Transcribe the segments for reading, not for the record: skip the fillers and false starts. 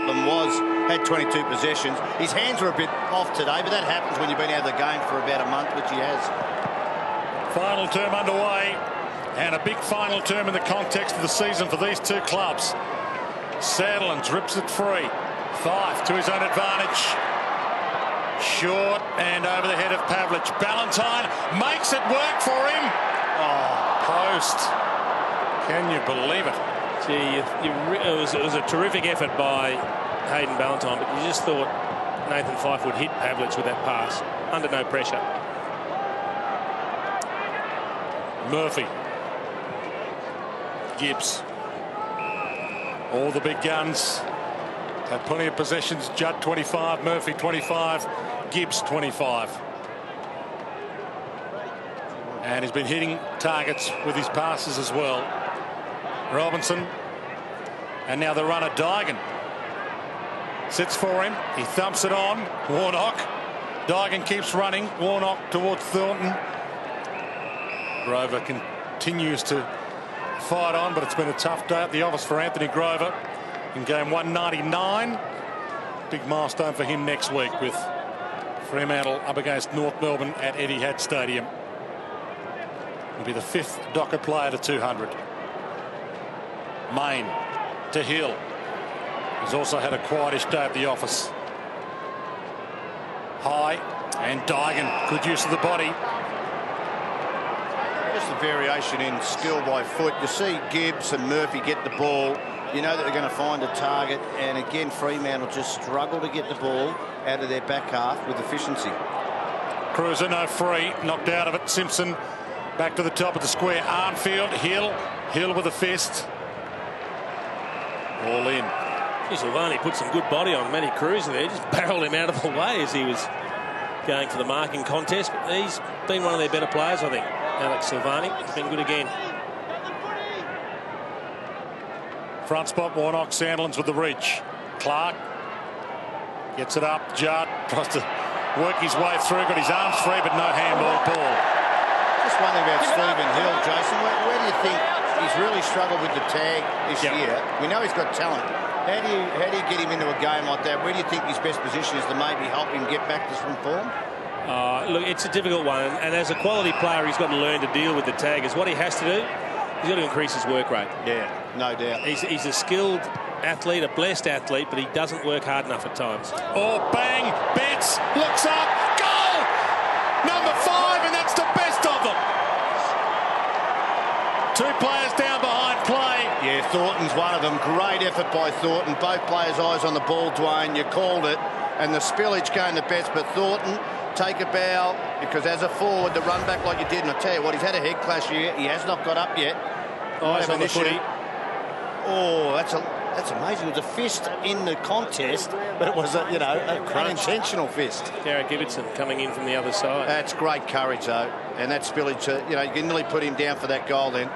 Carlton had 22 possessions. His hands were a bit off today, but that happens when you've been out of the game for about a month, which he has. Final term underway, and a big final term in the context of the season for these two clubs. Sandilands rips it free. Fife to his own advantage. Short and over the head of Pavlich. Ballantyne makes it work for him. Oh, post. Can you believe it? Gee, it was a terrific effort by Hayden Ballantyne, but you just thought Nathan Fife would hit Pavlich with that pass under no pressure. Murphy. Gibbs. All the big guns had plenty of possessions. Judd 25, Murphy 25, Gibbs 25. And he's been hitting targets with his passes as well. Robinson. And now the runner Dygan. Sits for him. He thumps it on. Warnock. Dygan keeps running. Warnock towards Thornton. Grover continues to fight on, but it's been a tough day at the office for Anthony Grover in game 199. Big milestone for him next week with Fremantle up against North Melbourne at Etihad Stadium. He'll be the 5th Docker player to 200. Main to Hill. He's also had a quietish day at the office. High, and Dygan, good use of the body. Just a variation in skill by foot. You see Gibbs and Murphy get the ball. You know that they're going to find a target. And again, Fremantle just struggle to get the ball out of their back half with efficiency. Cruiser, no free. Knocked out of it. Simpson back to the top of the square. Arnfield, Hill with a fist. All in. Silvani put some good body on Matty Cruiser there. Just barreled him out of the way as he was going for the marking contest. But he's been one of their better players, I think. Alex Silvani has been good again. Front spot, Warnock, Sandilands with the reach. Clark gets it up. Judd tries to work his way through. Got his arms free, but no handball ball. Just one thing about Stephen Hill, Jason. Where do you think he's really struggled with the tag this year? We know he's got talent. How do you get him into a game like that? Where do you think his best position is to maybe help him get back to some form? Look, it's a difficult one, and as a quality player, he's got to learn to deal with the tag. Is what he has to do. He's got to increase his work rate. Yeah, no doubt. He's a skilled athlete, a blessed athlete, but he doesn't work hard enough at times. Oh, bang! Betts looks up, goal! Number 5, and that's the best of them. 2 players down behind play. Yeah, Thornton's one of them. Great effort by Thornton. Both players' eyes on the ball, Dwayne. You called it. And the spillage going to Betts, but Thornton take a bow, because as a forward, to run back like you did, and I tell you what, he's had a head clash here. He has not got up yet. Eyes on the footy. Oh, that's amazing. It was a fist in the contest, but it was an unintentional fist. Garrett Gibbetson coming in from the other side. That's great courage, though. And that spillage, you can nearly put him down for that goal then.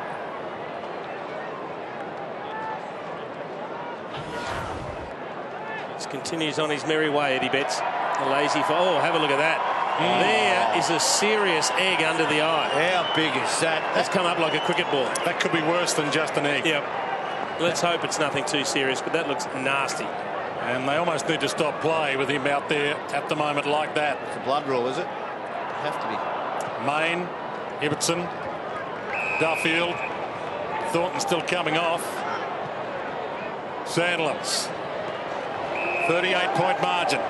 This continues on his merry way, Eddie Betts. A lazy for. Oh, have a look at that. There is a serious egg under the eye. How big is that? That's come up like a cricket ball. That could be worse than just an egg. Yep. Let's hope it's nothing too serious, but that looks nasty. And they almost need to stop play with him out there at the moment like that. It's a blood rule, is it? Have to be. Main, Ibbotson, Duffield, Thornton still coming off. Sandilands. 38-point margin.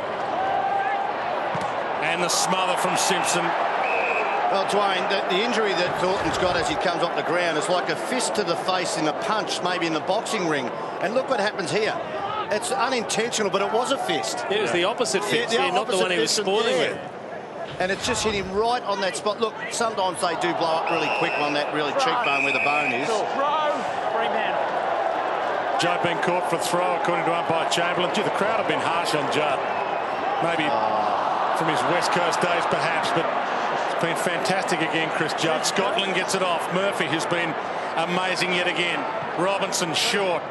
And the smother from Simpson. Well, Dwayne, the injury that Thornton's got as he comes off the ground is like a fist to the face in a punch, maybe in the boxing ring. And look what happens here. It's unintentional, but it was a fist. It was the opposite fist, not the one he was sporting with. And it's just hit him right on that spot. Look, sometimes they do blow up really quick on that really cheekbone where the bone is. Fremantle. Judd being caught for throw, according to umpire Chamberlain. Gee, the crowd have been harsh on Judd. Maybe from his West Coast days, perhaps, but it's been fantastic again, Chris Judd. Scotland gets it off. Murphy, who's been amazing yet again. Robinson short.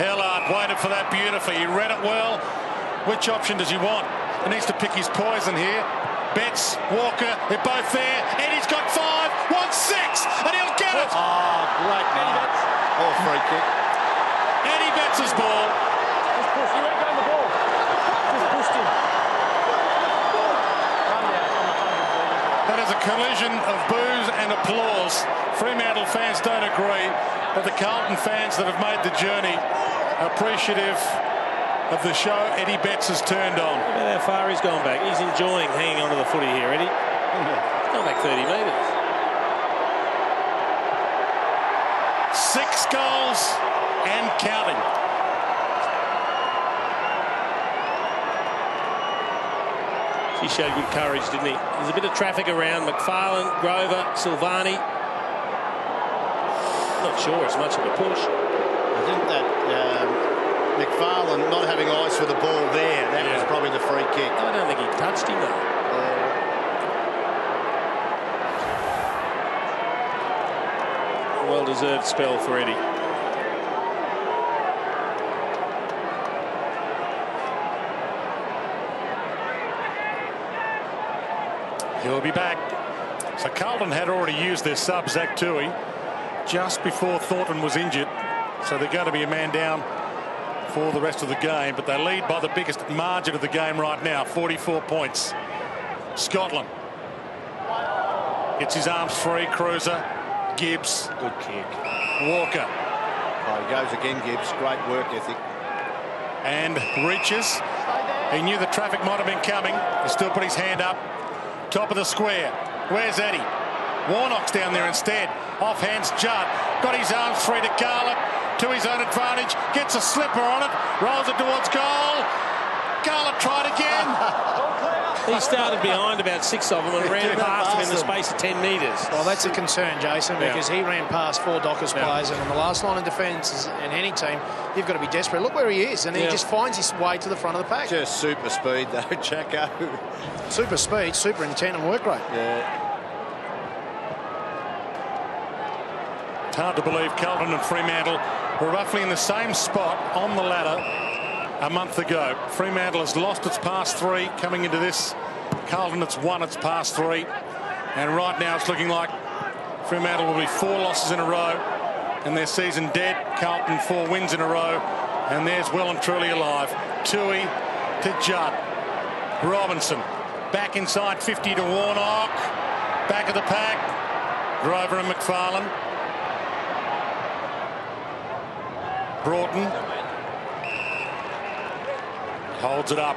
Hellard waited for that beautifully. He read it well. Which option does he want? He needs to pick his poison here. Betts, Walker, they're both there. Eddie's got 5, wants 6, and he'll get it. Oh, great mark. Oh, free kick. Eddie Betts' ball. collision of boos and applause. Fremantle fans don't agree, but the Carlton fans that have made the journey are appreciative of the show Eddie Betts has turned on. Look at how far he's gone back. He's enjoying hanging onto the footy here, Eddie. He's gone back 30 metres. 6 goals and counting. He showed good courage, didn't he? There's a bit of traffic around. McFarlane, Grover, Silvani. Not sure it's much of a push. I think that McFarlane not having eyes for the ball there, that was probably the free kick. I don't think he touched him, though. Well-deserved spell for Eddie. He'll be back. So Carlton had already used their sub, Zach Tui, just before Thornton was injured. So they're going to be a man down for the rest of the game, but they lead by the biggest margin of the game right now, 44 points. Scotland gets his arms free. Cruiser, Gibbs, Good kick. Walker. Oh, he goes again, Gibbs. Great work ethic. And reaches. He knew the traffic might have been coming. He still put his hand up. Top of the square. Where's Eddie? Warnock's down there instead. Off hands Judd. Got his arms free to Carlton. To his own advantage. Gets a slipper on it. Rolls it towards goal. Carlton tried again. He started behind about 6 of them and ran past them in the space of 10 metres. Well, that's a concern, Jason, because he ran past 4 Dockers players, and on the last line of defence in any team, you've got to be desperate. Look where he is, and he just finds his way to the front of the pack. Just super speed, though, Jacko. Super speed, super intent and work rate. Yeah. It's hard to believe Carlton and Fremantle were roughly in the same spot on the ladder a month ago. Fremantle has lost its past 3 coming into this. Carlton, it's won its past 3. And right now it's looking like Fremantle will be 4 losses in a row and their season dead. Carlton 4 wins in a row and there's well and truly alive. Tui to Judd. Robinson back inside 50 to Warnock. Back of the pack. Grover and McFarlane. Broughton holds it up.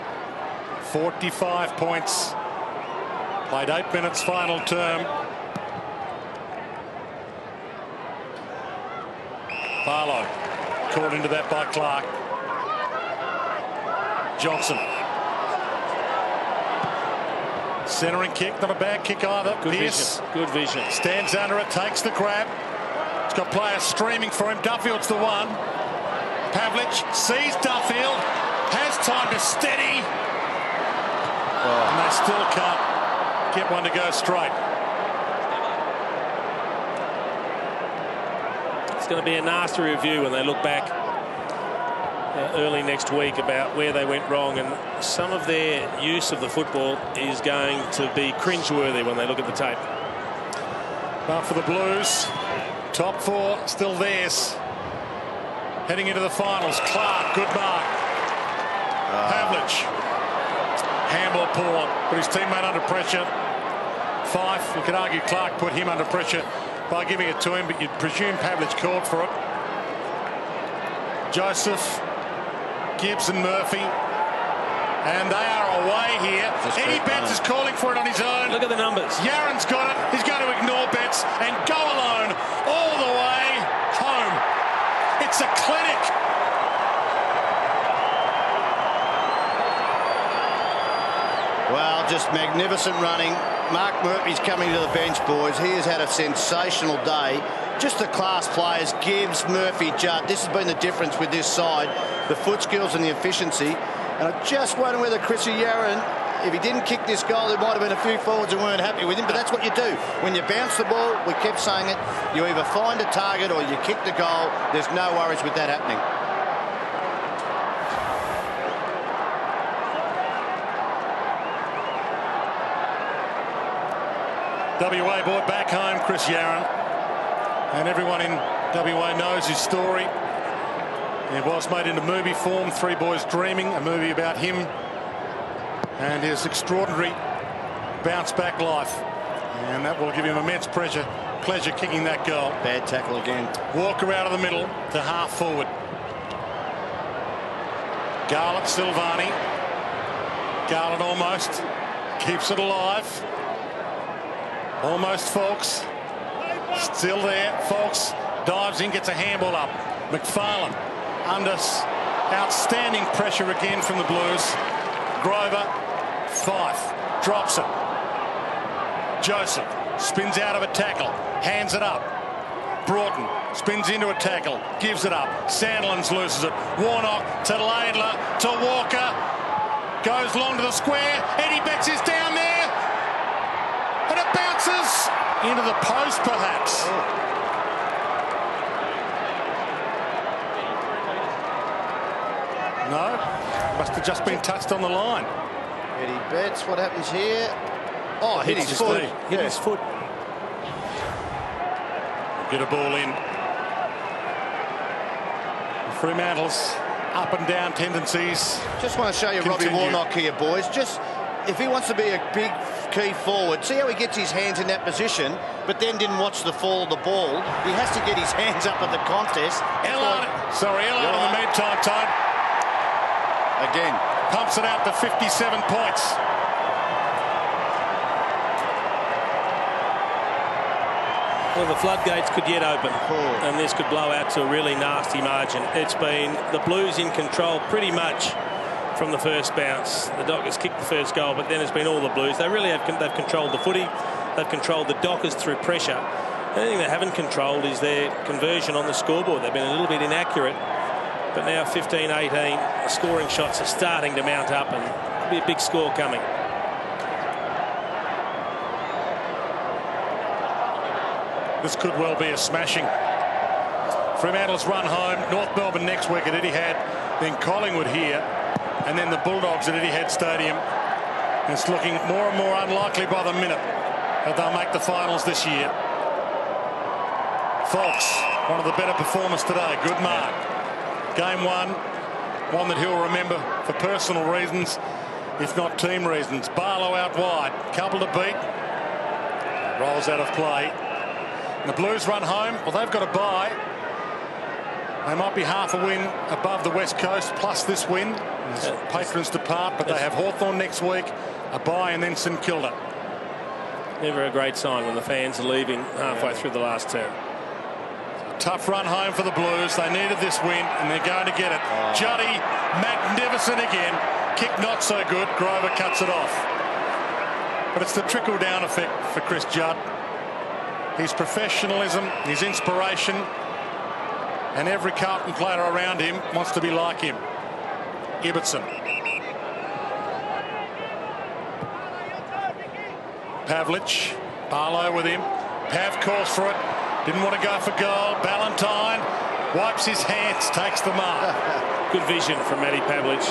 45 points. Played 8 minutes final term. Barlow caught into that by Clark. Johnson. Centering kick, not a bad kick either. Good Pierce. vision. Good vision. Stands under it, takes the grab. It's got players streaming for him. Duffield's the one. Pavlich sees Duffield, has time to steady. And they still can't get one to go straight. It's going to be a nasty review when they look back early next week about where they went wrong, and some of their use of the football is going to be cringeworthy when they look at the tape. But for the Blues, top 4 still theirs. Heading into the finals. Clark, good mark. Pavlich. Handball poor. Put his teammate under pressure. Fife, you could argue Clark put him under pressure by giving it to him, but you'd presume Pavlich called for it. Joseph, Gibbs and Murphy. And they are away here. Eddie Betts is calling for it on his own. Look at the numbers. Yaron's got it. He's going to ignore Betts and go alone all the way home. It's a clinic. Well, just magnificent running. Mark Murphy's coming to the bench, boys. He has had a sensational day. Just the class players, Gibbs, Murphy, Judd. This has been the difference with this side. The foot skills and the efficiency. And I just wonder whether Chrissy Yaron, if he didn't kick this goal, there might have been a few forwards who weren't happy with him. But that's what you do. When you bounce the ball, we kept saying it, you either find a target or you kick the goal. There's no worries with that happening. WA boy back home, Chris Yaron. And everyone in WA knows his story. It was made into movie form, Three Boys Dreaming, a movie about him and his extraordinary bounce back life. And that will give him immense pleasure kicking that goal. Bad tackle again. Walker out of the middle to half forward. Garlett, Silvani. Garlett almost keeps it alive. Almost Foulkes. Still there. Foulkes dives in, gets a handball up. McFarlane under outstanding pressure again from the Blues. Grover. Fife drops it. Joseph spins out of a tackle. Hands it up. Broughton spins into a tackle. Gives it up. Sandlands loses it. Warnock to Laidler to Walker. Goes long to the square. Eddie Betts is down there. And it bounces into the post, perhaps. No. Must have just been touched on the line. Eddie Betts, what happens here? Oh, hit his foot. Hit his foot. Get a ball in. Fremantle's up and down tendencies. Just want to show you Robbie Warnock here, boys. Just if he wants to be a big key forward, see how he gets his hands in that position, but then didn't watch the fall of the ball. He has to get his hands up at the contest. Ellard in the meantime, time. Again. Pumps it out to 57 points. Well, the floodgates could yet open, and this could blow out to a really nasty margin. It's been the Blues in control pretty much from the first bounce. The Dockers kicked the first goal, but then it's been all the Blues. They really have. They've controlled the footy. They've controlled the Dockers through pressure. The only thing they haven't controlled is their conversion on the scoreboard. They've been a little bit inaccurate, but now 15-18, the scoring shots are starting to mount up, and there'll be a big score coming. This could well be a smashing. Fremantle's run home. North Melbourne next week at Etihad, then Collingwood here, and then the Bulldogs at Etihad Stadium. And it's looking more and more unlikely by the minute that they'll make the finals this year. Foulkes, one of the better performers today. Good mark. Game one that he'll remember for personal reasons, if not team reasons. Barlow out wide, couple to beat. Rolls out of play. And the Blues run home. Well, they've got a bye. They might be half a win above the West Coast, plus this win. As patrons depart, but they have Hawthorn next week, a bye, and then St Kilda. Never a great sign when the fans are leaving halfway through the last term. Tough run home for the Blues. They needed this win, and they're going to get it. Juddy, magnificent again. Kick not so good. Grover cuts it off. But it's the trickle-down effect for Chris Judd. His professionalism, his inspiration, and every Carlton player around him wants to be like him. Ibbotson. Pavlich. Barlow with him. Pav calls for it. Didn't want to go for goal. Ballantyne wipes his hands, takes the mark. Good vision from Matty Pavlich.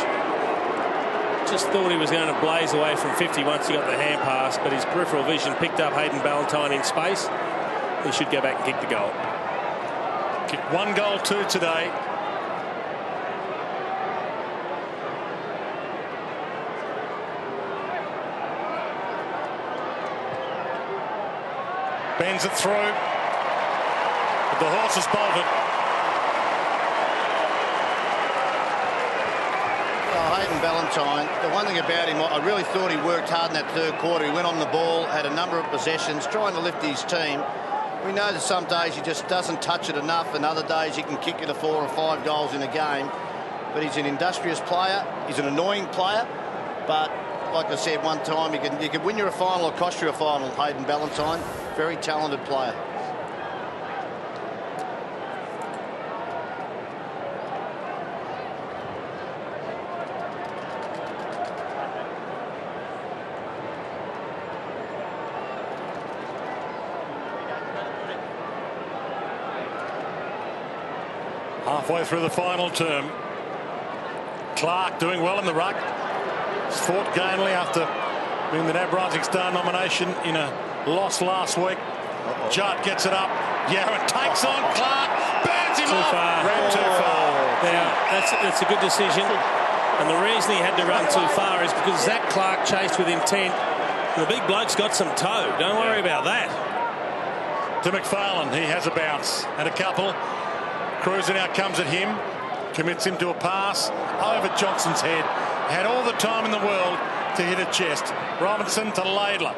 Just thought he was going to blaze away from 50 once he got the hand pass, but his peripheral vision picked up Hayden Ballantyne in space. He should go back and kick the goal. Kicked 1 goal, 2 today. Bends it through. But the horse has bolted. Hayden Ballantyne, the one thing about him, I really thought he worked hard in that third quarter. He went on the ball, had a number of possessions, trying to lift his team. We know that some days he just doesn't touch it enough, and other days he can kick you to 4 or 5 goals in a game. But he's an industrious player. He's an annoying player. But like I said one time, he can win you a final or cost you a final, Hayden Ballantyne. Very talented player. Halfway through the final term. Clark doing well in the ruck. He's fought gamely after being the NAB Rising Star nomination in a loss last week. Judd gets it up. Yarra takes on Clark. Burns him off. Ran too far. Now, that's a good decision. And the reason he had to run too far is because Zach Clark chased with intent The big bloke's got some toe. Don't worry about that. To McFarlane, he has a bounce and a couple. Cruising out comes at him, commits him to a pass over Johnson's head. Had all the time in the world to hit a chest. Robinson to Laidler.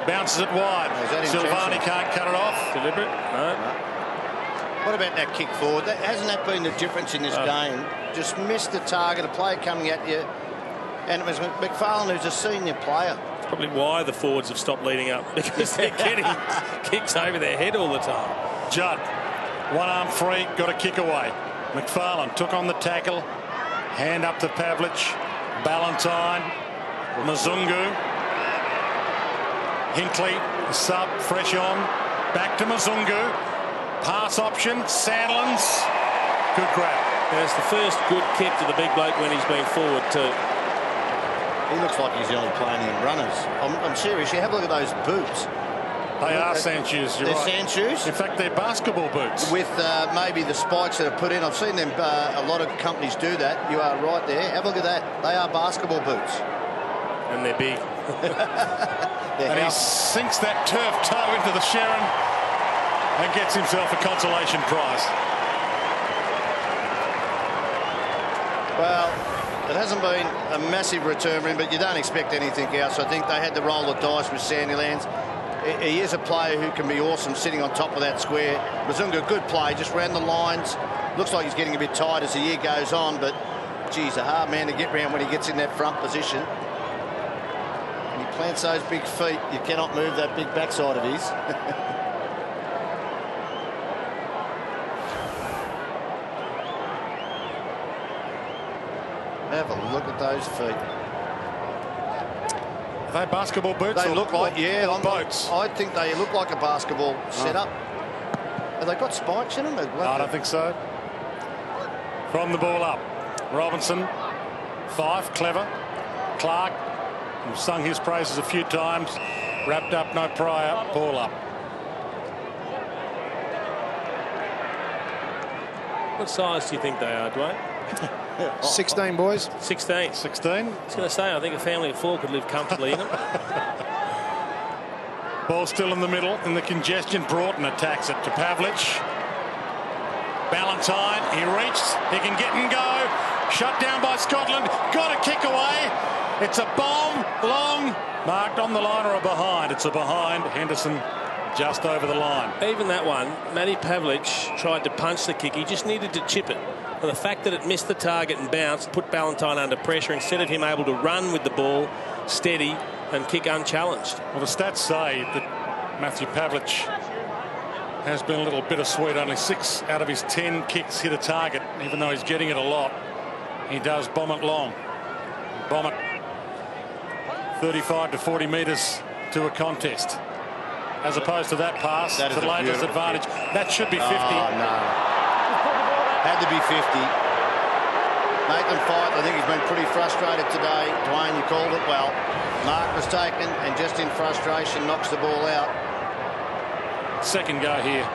Bounces it wide. Silvani can't cut it off. Deliberate? No. What about that kick forward? Hasn't that been the difference in this game? Just missed the target, a player coming at you. And it was McFarlane, who's a senior player. Probably why the forwards have stopped leading up, because they're getting kicks over their head all the time. Judd, one arm free, got a kick away. McFarlane took on the tackle. Hand up to Pavlich. Ballantyne. Mzungu. Hinckley, sub, fresh on. Back to Mzungu. Pass option. Sandlands. Good grab. That's the first good kick to the big bloke when he's been forward too. He looks like he's only playing in runners. I'm serious. You have a look at those boots. They are sand shoes. They're sand shoes? In fact, they're basketball boots. With maybe the spikes that are put in. I've seen them. A lot of companies do that. You are right there. Have a look at that. They are basketball boots. And they're big. And he sinks that turf toe into the Sharon and gets himself a consolation prize. Well, it hasn't been a massive return for him, but you don't expect anything else. I think they had to roll the dice with Sandilands. He is a player who can be awesome sitting on top of that square. Mzungu, good play, just ran the lines. Looks like he's getting a bit tired as the year goes on, but geez, a hard man to get round when he gets in that front position. And he plants those big feet. You cannot move that big backside of his. Have a look at those feet. Are they basketball boots? They look like, yeah, boats. I think they look like a basketball setup. Have they got spikes in them? No, I don't think so. From the ball up, Robinson, Fife, clever. Clark, who's sung his praises a few times, wrapped up, no prior, ball up. What size do you think they are, Dwayne? 16, boys. 16. 16. I was going to say, I think a family of 4 could live comfortably in them. Ball still in the middle, in the congestion. Broughton attacks it to Pavlich. Ballantyne, he reached, he can get and go. Shut down by Scotland, got a kick away. It's a bomb, long, marked on the line or a behind. It's a behind. Henderson just over the line. Even that one, Matty Pavlich tried to punch the kick. He just needed to chip it. And the fact that it missed the target and bounced put Ballantyne under pressure instead of him able to run with the ball steady and kick unchallenged. Well, the stats say that Matthew Pavlich has been a little bittersweet. Only 6 out of his 10 kicks hit a target, even though he's getting it a lot. He does bomb it long. Bomb it 35 to 40 metres to a contest. As opposed to that pass to Laidler's advantage. That should be 50. Oh, no. Had to be 50. Nathan Fife, I think he's been pretty frustrated today. Dwayne, you called it well. Mark was taken and just in frustration knocks the ball out. Second go here.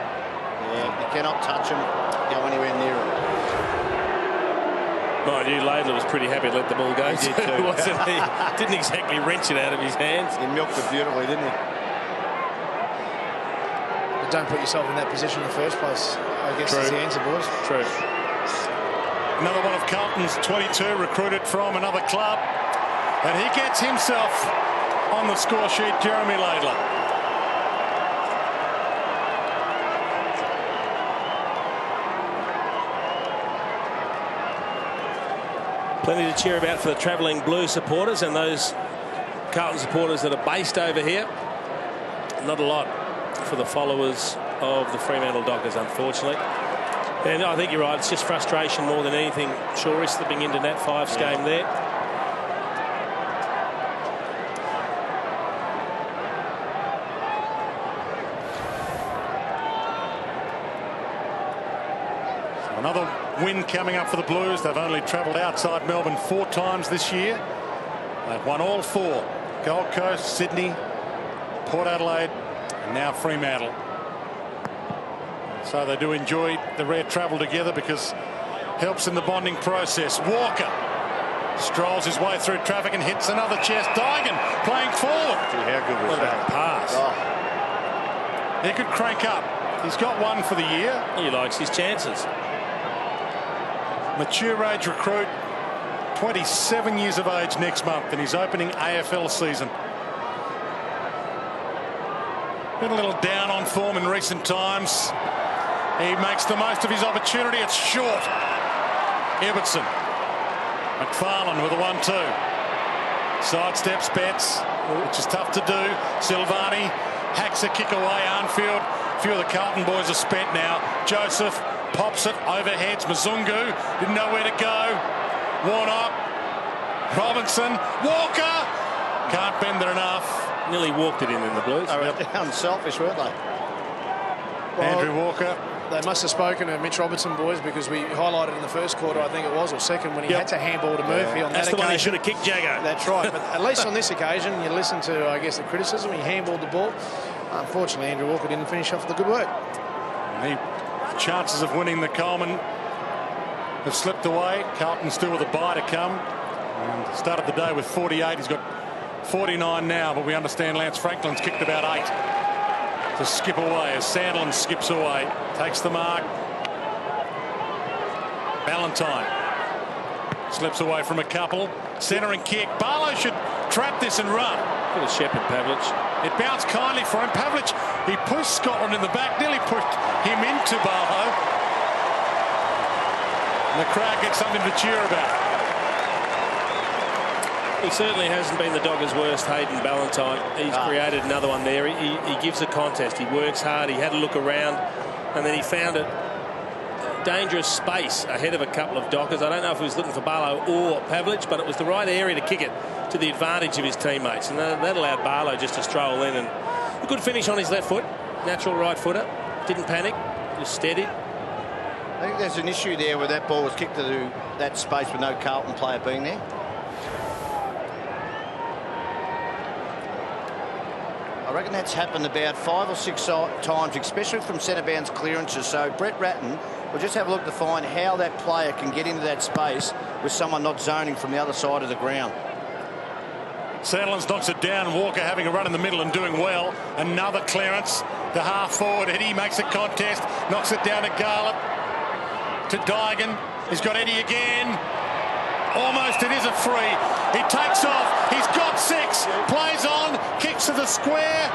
Yeah, you cannot touch him, go anywhere near him. Mind you, Laidler was pretty happy to let the ball go. He did too. Wasn't he? Didn't exactly wrench it out of his hands. He milked it beautifully, didn't he? But don't put yourself in that position in the first place, I guess. True. Is the answer, boys. True. Another one of Carlton's 22 recruited from another club, and he gets himself on the score sheet. Jeremy Laidler. Plenty to cheer about for the travelling Blue supporters and those Carlton supporters that are based over here. Not a lot for the followers of the Fremantle Dockers, unfortunately. And I think you're right, it's just frustration more than anything. Shorey slipping into Nat Fife's game there. Another win coming up for the Blues. They've only travelled outside Melbourne 4 times this year. They've won all 4. Gold Coast, Sydney, Port Adelaide, and now Fremantle. So they do enjoy the rare travel together because helps in the bonding process. Walker Strolls his way through traffic and hits another chest. Dygan playing forward. Gee, how good was that? Pass. Oh. He could crank up. He's got one for the year. He likes his chances. Mature age recruit, 27 years of age next month in his opening AFL season. Been a little down on form in recent times. He makes the most of his opportunity. It's short. Ibbotson. McFarlane with a 1-2. Sidesteps Betts, which is tough to do. Silvani hacks a kick away. Arnfield. A few of the Carlton boys are spent now. Joseph pops it, overheads. Mzungu didn't know where to go. Warnock. Robinson. Walker. Can't bend it enough. Nearly walked it in the Blues. They were unselfish, weren't they? Well, Andrew Walker. They must have spoken to Mitch Robertson, boys, because we highlighted in the first quarter, I think it was, or second, when he had to handball to Murphy on That's that the one he occasion. should have kicked Jagger. That's right. But at least on this occasion, you listen to, I guess, the criticism. He handballed the ball. Unfortunately, Andrew Walker didn't finish off the good work. The chances of winning the Coleman have slipped away. Carlton still with a bye to come. And started the day with 48. He's got 49 now, but we understand Lance Franklin's kicked about 8 to skip away as Sandlin skips away. Takes the mark. Ballantyne slips away from a couple. Centre and kick. Barlow should trap this and run. Good as Shepherd, Pavlich. It bounced kindly for him. Pavlich, he pushed Scotland in the back, nearly pushed him into Barlow. And the crowd gets something to cheer about. He certainly hasn't been the Doggers' worst, Hayden Ballantyne. He's created another one there. He gives a contest. He works hard. He had a look around, and then he found a dangerous space ahead of a couple of Dockers. I don't know if he was looking for Barlow or Pavlich, but it was the right area to kick it to the advantage of his teammates, and that allowed Barlow just to stroll in. And a good finish on his left foot. Natural right footer. Didn't panic. Just steady. I think there's an issue there where that ball was kicked to that space with no Carlton player being there. I reckon that's happened about 5 or 6 times, especially from centre bounce clearances. So Brett Ratton will just have a look to find how that player can get into that space with someone not zoning from the other side of the ground. Sandlins knocks it down. Walker having a run in the middle and doing well. Another clearance. The half forward. Eddie makes a contest. Knocks it down to Garlip. To Dygan. He's got Eddie again. Almost, it is a free. He takes off. He's got 6. Plays on. Kicks to the square.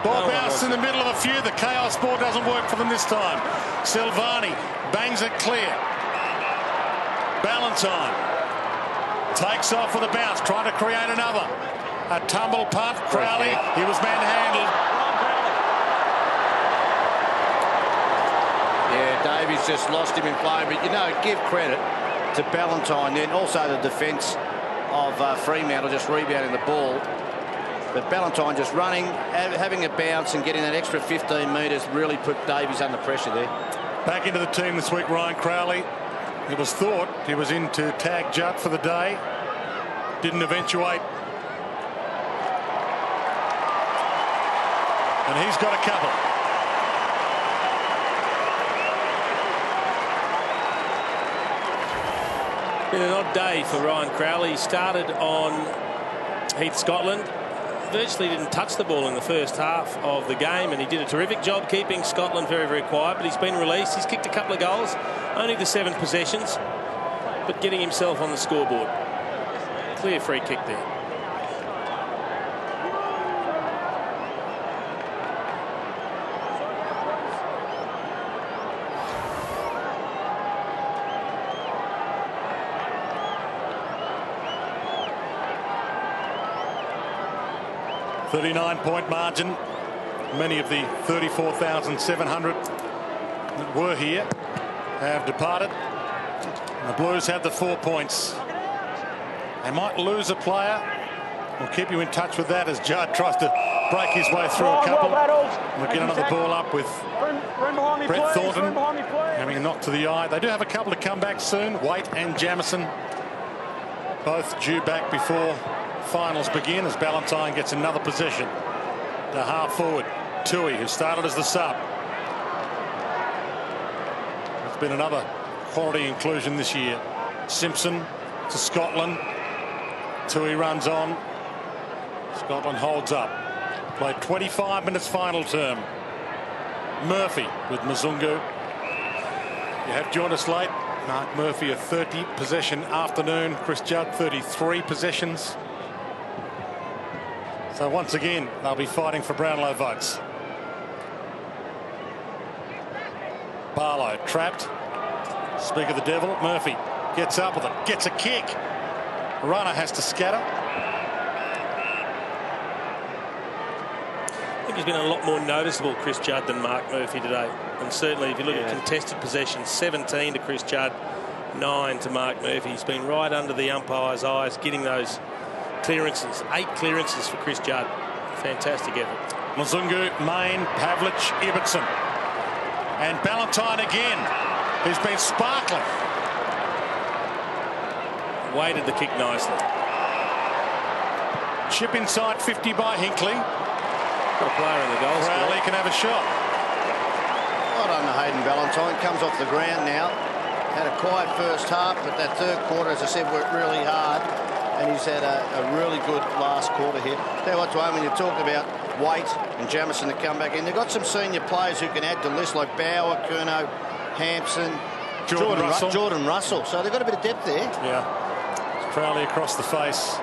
Ball bounced in the middle of a few. The chaos ball doesn't work for them this time. Silvani bangs it clear. Ballantyne takes off with a bounce. Trying to create another. A tumble punt. Crowley. He was manhandled. Yeah, Davies just lost him in play. But, you know, give credit to Ballantyne, then also the defence of Fremantle just rebounding the ball. But Ballantyne just running, having a bounce and getting that extra 15 metres really put Davies under pressure there. Back into the team this week, Ryan Crowley. It was thought he was in to tag Judd for the day. Didn't eventuate. And he's got a couple. Been an odd day for Ryan Crowley. He started on Heath, Scotland. Virtually didn't touch the ball in the first half of the game, and he did a terrific job keeping Scotland very, very quiet. But he's been released. He's kicked a couple of goals, only the 7 possessions, but getting himself on the scoreboard. Clear free kick there. .39 margin. Many of the 34,700 that were here have departed. The Blues have the 4 points. They might lose a player. We'll keep you in touch with that as Judd tries to break his way through a couple. We'll get another ball up with Brett Thornton having a knock to the eye. They do have a couple to come back soon. Waite and Jamison both due back before finals begin as Ballantyne gets another possession. The half forward, Tui, who started as the sub. It's been another quality inclusion this year. Simpson to Scotland. Tui runs on. Scotland holds up. Played 25 minutes final term. Murphy with Mzungu. You have joined us late. Mark Murphy, a 30 possession afternoon. Chris Judd, 33 possessions. So once again, they'll be fighting for Brownlow votes. Barlow trapped. Speak of the devil. Murphy gets up with it. Gets a kick. Runner has to scatter. I think he's been a lot more noticeable, Chris Judd, than Mark Murphy today. And certainly if you look at contested possession, 17 to Chris Judd, 9 to Mark Murphy. He's been right under the umpire's eyes, getting those clearances. 8 clearances for Chris Judd. Fantastic effort. Mzungu, Main, Pavlich, Ibbotson. And Ballantyne again, who's been sparkling. Weighted the kick nicely. Chip inside 50 by Hinkley. Got a player in the goal. Crowley can have a shot. Well done to Hayden Ballantyne. Comes off the ground now. Had a quiet first half, but that third quarter, as I said, worked really hard. And he's had a really good last quarter here. Tell you what, Dwayne, when you talk about Waite and Jamison to come back in, they've got some senior players who can add to the list, like Bauer, Curnow, Hampson, Jordan Russell. So they've got a bit of depth there. Yeah. Crowley across the face.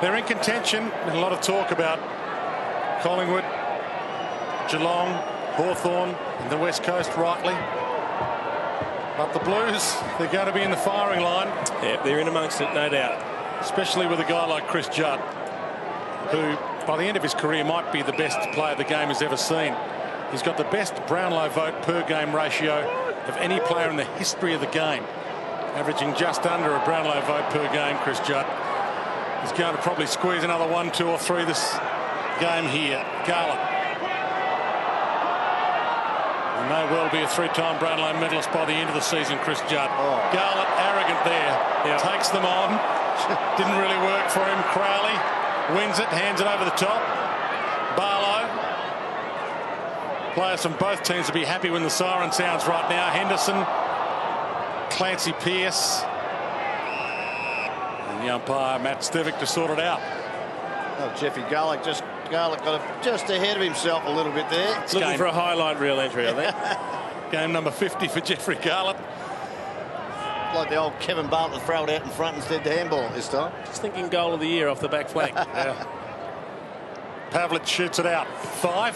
They're in contention. A lot of talk about Collingwood, Geelong, Hawthorn, and the West Coast, rightly. But the Blues, they're going to be in the firing line. Yeah, they're in amongst it, no doubt. Especially with a guy like Chris Judd, who, by the end of his career, might be the best player the game has ever seen. He's got the best Brownlow vote per game ratio of any player in the history of the game. Averaging just under a Brownlow vote per game, Chris Judd. He's going to probably squeeze another 1, 2 or 3 this game here. Garland. He may well be a 3-time Brownlow medalist by the end of the season, Chris Judd. Garland, arrogant there. Takes them on. Didn't really work for him. Crowley wins it, hands it over the top. Barlow. Players from both teams will be happy when the siren sounds right now. Henderson. Clancy Pearce. And the umpire, Matt Stevic, to sort it out. Oh, Jeffrey Garlick got just ahead of himself a little bit there. It's looking for a highlight reel entry, I think. Game number 50 for Jeffrey Garlick. Like the old Kevin Bartlett throw it out in front instead of handball this time. Just thinking goal of the year off the back flank. Pavlich shoots it out. 5.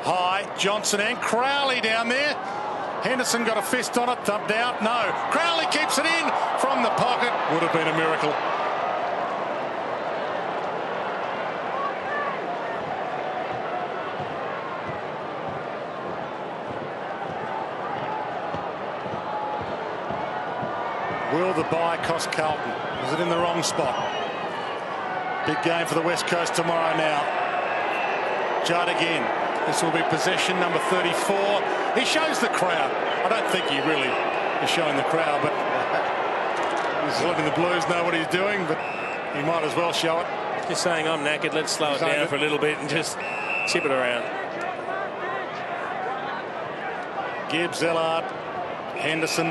High. Johnson and Crowley down there. Henderson got a fist on it. Thumped out. No. Crowley keeps it in from the pocket. Would have been a miracle. Will the bye cost Carlton? Was it in the wrong spot? Big game for the West Coast tomorrow now. Judd again. This will be possession number 34. He shows the crowd. I don't think he really is showing the crowd, but he's letting the Blues know what he's doing, but he might as well show it. Just saying, I'm knackered, let's slow it down for a little bit and just chip it around. Gibbs, Ellard, Henderson.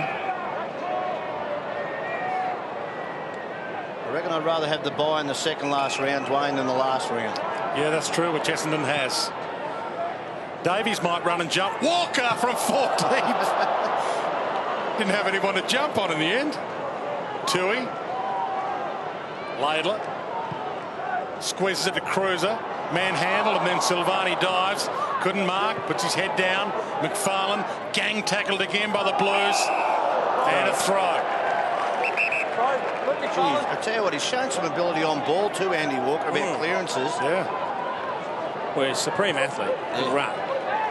I reckon I'd rather have the bye in the second last round, Dwayne, than the last round. Yeah, that's true, which Essendon has. Davies might run and jump. Walker from 14. Didn't have anyone to jump on in the end. Tui. Laidler. Squeezes it to Cruiser. Manhandled, and then Silvani dives. Couldn't mark, puts his head down. McFarlane gang tackled again by the Blues. And a throw. Jeez, I tell you what, he's shown some ability on ball too, Andy Walker, about clearances. Yeah. Well, he's a supreme athlete. He'll run.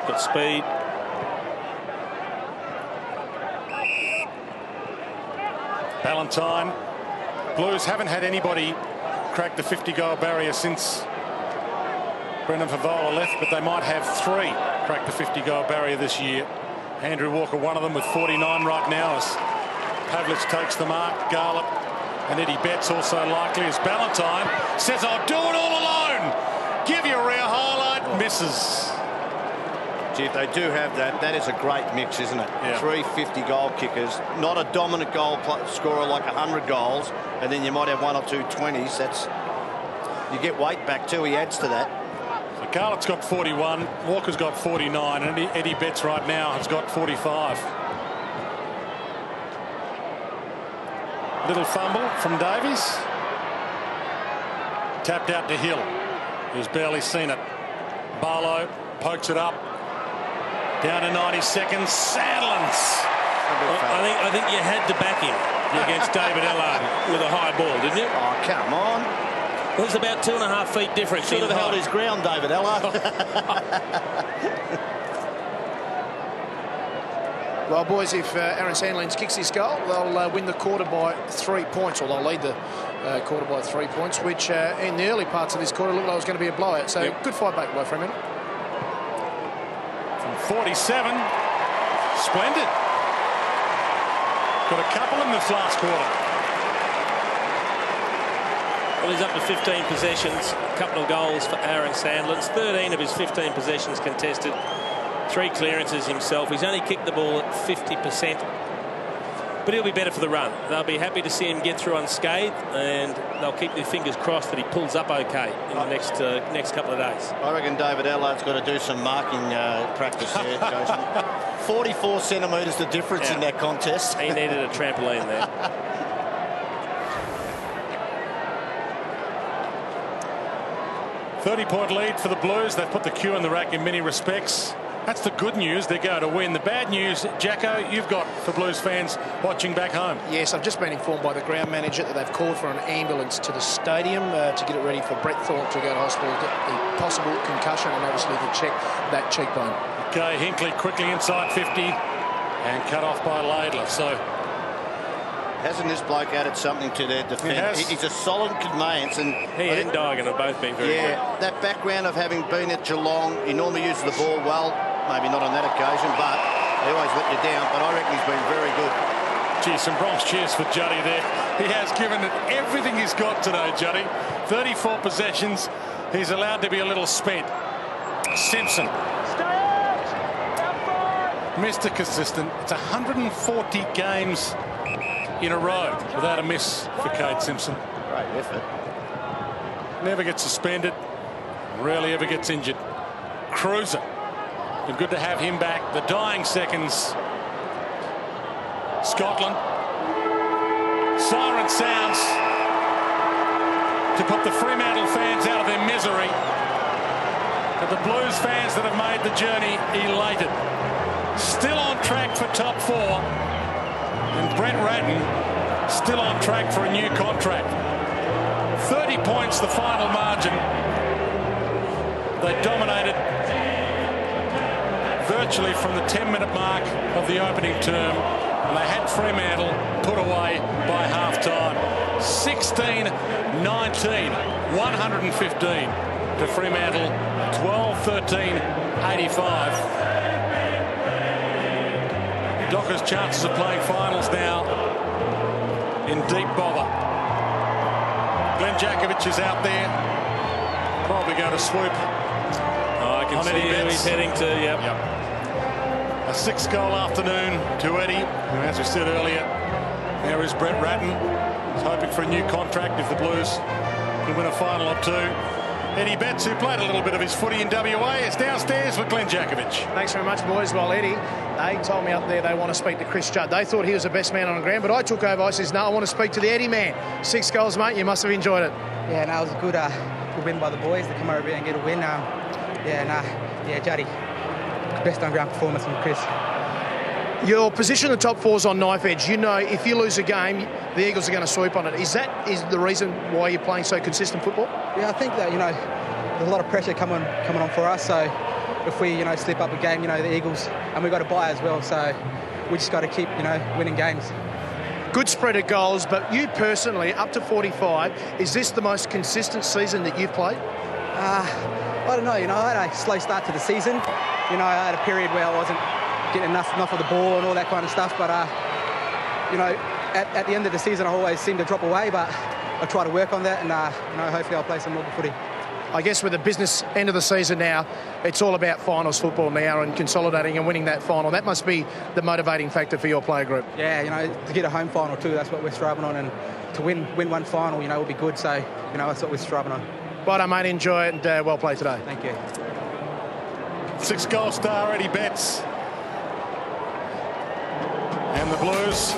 Got speed. Ballantyne. Blues haven't had anybody crack the 50-goal barrier since Brendan Favola left, but they might have 3 crack the 50-goal barrier this year. Andrew Walker, one of them, with 49 right now, as Pavlich takes the mark. Garlop and Eddie Betts also likely, as Ballantyne says, I'll do it all alone. Give you a rare highlight. Misses. Gee, if they do have that, that is a great mix, isn't it? Yeah. 3 50-goal kickers, not a dominant goal scorer like 100 goals, and then you might have 1 or 2 20s. That's, you get weight back too. He adds to that. So Carlton's got 41, Walker's got 49, and Eddie Betts right now has got 45. Little fumble from Davies. Tapped out to Hill, who's barely seen it. Barlow pokes it up. Down to 90 seconds. Sandlands. I think you had to back him against David Ellard with a high ball, didn't you? Oh, come on. It was about 2.5 feet difference. Should have held his ground, David Ellard. Well, boys, if Aaron Sandlands kicks this goal, they'll win the quarter by 3 points, or they'll lead the quarter by 3 points, which in the early parts of this quarter looked like it was going to be a blowout. So good fight back by Fremantle. From 47. Splendid. Got a couple in this last quarter. Well, he's up to 15 possessions, a couple of goals for Aaron Sandlands. 13 of his 15 possessions contested. 3 clearances himself. He's only kicked the ball at 50%. But he'll be better for the run. They'll be happy to see him get through unscathed, and they'll keep their fingers crossed that he pulls up okay in the next couple of days. I reckon David Ellard's got to do some marking practice here, Jason. 44 centimetres the difference in that contest. He needed a trampoline there. .30-point lead for the Blues. They've put the cue in the rack in many respects. That's the good news. They're going to win. The bad news, Jacko, you've got for Blues fans watching back home. Yes, I've just been informed by the ground manager that they've called for an ambulance to the stadium to get it ready for Brett Thorpe to go to hospital, get the possible concussion, and obviously to check that cheekbone. Okay, Hinkley quickly inside 50 and cut off by Laidler. So hasn't this bloke added something to their defence? He's a solid conveyance, and he and Daigan have both been very good. That background of having been at Geelong, he normally uses the ball well. Maybe not on that occasion, but he always let you down. But I reckon he's been very good. Gee, some Bronx cheers for Juddy there. He has given it everything he's got today, Juddy. 34 possessions. He's allowed to be a little spent. Simpson. Mr. Consistent. It's 140 games in a row without a miss for Cade Simpson. Great effort. Never gets suspended. Rarely ever gets injured. Cruiser. Been good to have him back. The dying seconds. Scotland. Siren sounds to put the Fremantle fans out of their misery. But the Blues fans that have made the journey elated. Still on track for top 4. And Brett Ratton still on track for a new contract. 30 points the final margin. They dominated virtually from the 10-minute mark of the opening term, and they had Fremantle put away by half-time. 16-19, 115 to Fremantle, 12-13, 85. Dockers' chances of playing finals now in deep bother. Glenn Jakovic is out there, probably going to swoop. I can see who he's heading to. Yep. A 6-goal afternoon to Eddie, who, as we said earlier, there is Brett Ratton. He's hoping for a new contract if the Blues can win a final or 2. Eddie Betts, who played a little bit of his footy in WA, is downstairs with Glenn Jakovic. Thanks very much, boys. Well, Eddie, they told me up there they want to speak to Chris Judd. They thought he was the best man on the ground, but I took over. I says, no, I want to speak to the Eddie man. 6 goals, mate. You must have enjoyed it. Yeah, no, it was a good win by the boys to come over here and get a win. Juddy, best on-ground performance from Chris. Your position in the top 4 is on knife edge. You know, if you lose a game, the Eagles are going to sweep on it. Is the reason why you're playing so consistent football? Yeah, I think that, there's a lot of pressure coming on for us. So if we, slip up a game, the Eagles, and we've got to buy as well. So we just got to keep, winning games. Good spread of goals, but you personally, up to 45, is this the most consistent season that you've played? I don't know, I had a slow start to the season. I had a period where I wasn't getting enough of the ball and all that kind of stuff. But, at the end of the season, I always seem to drop away. But I try to work on that, and, hopefully I'll play some more footy. I guess with the business end of the season now, it's all about finals football now and consolidating and winning that final. That must be the motivating factor for your player group. Yeah, you know, to get a home final too, that's what we're striving on, and to win one final, you know, will be good. So, you know, that's what we're striving on. Well done, mate. Enjoy it, and well played today. Thank you. 6-goal star Eddie Betts. And the Blues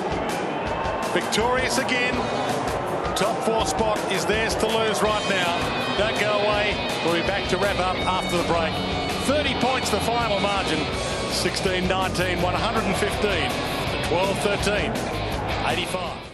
victorious again. Top 4 spot is theirs to lose right now. Don't go away. We'll be back to wrap up after the break. 30 points the final margin. 16-19, 115 to 12-13, 85.